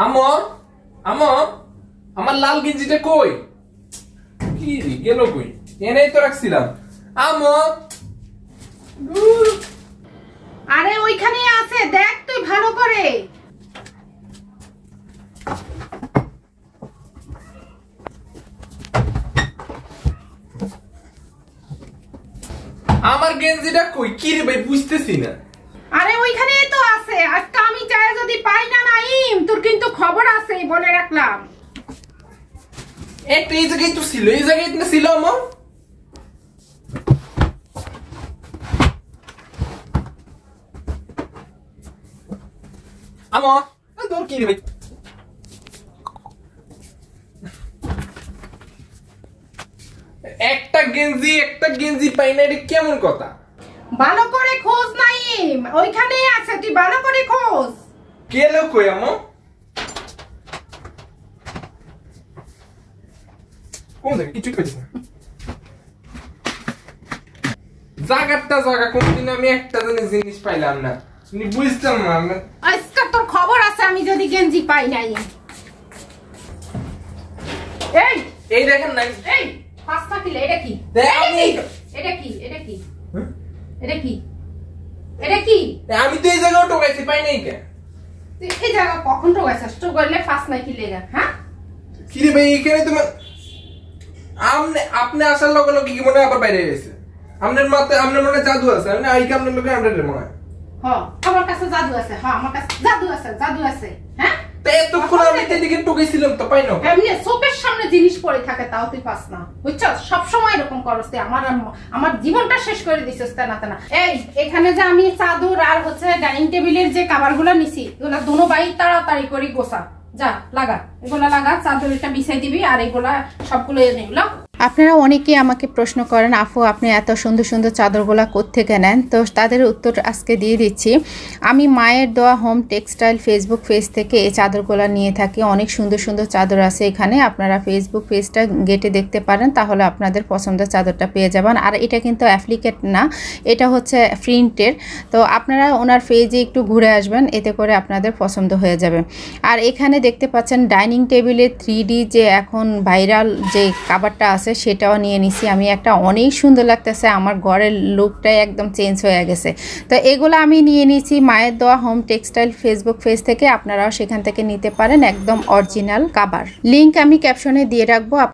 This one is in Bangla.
আমো আমো আমার লাল গেঞ্জিটা কই? কি রে গেল কই? এনেই তো রাখছিলাম। আমো আরে ওইখানে আছে, দেখ তুই ভালো করে। আমার গেঞ্জিটা কই? কি রে ভাই বুঝতেছি না। আরে ওইখানে তো আছে, আজকে আমি চাই যদি পাই না নাইম তোর কিন্তু খবর আছে বলে রাখলাম। একটা এই জায়গায় তো ছিল, এই জায়গায় না ছিল আমো। আমো তোর কি রে ভাই? একটা গেঞ্জি পাই না, এটা কেমন কথা? ভালো করে খোঁজ নাইম, ওইখানেই আছে, তুই ভালো করে খোঁজ। গেল কই আমো? কোন জায়গায় কিছু পাইছি না। জায়গা কোনদিন আমি একটা জিনিস পাইলাম না, বুঝতাম না। আজকে তোর খবর আছে আমি যদি গেঞ্জি পাই নাই। এই এই দেখেন না, এই পাঁচটা কিলো, এটা কি? এটা কি? এটা কি? এটা কি? এটা কি? আমি তো এই জায়গায় টোকাইছি, পাই নাই কে? তুই এই জায়গা কখন টোকাইছিস? তো করলে ফাঁস নাই কি লেগা? হ্যাঁ কি রে ভাই, এখানে তোমার আপনি আসার লগে লগে কি মনে হয় আবার বাইরে গেছে? আপনার মাথায় আপনার মনে জাদু আছে না? এই আপনার লগে আপনার মনে হয় আমার কাছে জাদু আছে। আমার কাছে জাদু আছে। হ্যাঁ এতক্ষণ আমি এদিকে টোকাইছিলাম তো পাই না। এমনি চোখের সামনে জিনিস পড়ে থাকে তাও তুই পাস না, বুঝছস? সবসময় এরকম করস তুই, আমার জীবনটা শেষ করে দিছিস না। এই এখানে যে আমি চাদর আর হচ্ছে ডাইনিং টেবিলের যে কভারগুলো নিছি, এগুলা দুনো বাই তাড়াতাড়ি করে গোছা, যা লাগা, এগুলা লাগা, চাদরটা বিছাই দিবি আর এগুলা সবগুলো এগুলো। আপনারা অনেকেই আমাকে প্রশ্ন করেন, আপু আপনি এত সুন্দর সুন্দর চাদরগুলা কোত্থেকে নেন? তো তাদের উত্তর আজকে দিয়ে দিচ্ছি। আমি মায়ের দোয়া হোম টেক্সটাইল ফেসবুক পেজ থেকে এই চাদরগুলা নিয়ে থাকি। অনেক সুন্দর সুন্দর চাদর আছে এখানে, আপনারা ফেসবুক পেজটা গেটে দেখতে পারেন, তাহলে আপনাদের পছন্দের চাদরটা পেয়ে যাবেন। আর এটা কিন্তু অ্যাপ্লিকেট না, এটা হচ্ছে প্রিন্টের। তো আপনারা ওনার পেজে একটু ঘুরে আসবেন, এতে করে আপনাদের পছন্দ হয়ে যাবে। আর এখানে দেখতে পাচ্ছেন ডাইনিং টেবিলে 3D যে এখন ভাইরাল যে কাভারটা আছে সেটাও নিয়ে নিছি আমি। একটা অনেক সুন্দর লাগতেছে, আমার ঘরের লুকটাই একদম চেঞ্জ হয়ে গেছে। তো এগুলো আমি নিয়ে নিয়েছি মায়ের দোয়া হোম টেক্সটাইল ফেসবুক পেজ থেকে, আপনারাও সেখান থেকে নিতে পারেন, একদম অরিজিনাল কাভার। লিংক আমি ক্যাপশনে দিয়ে রাখবো।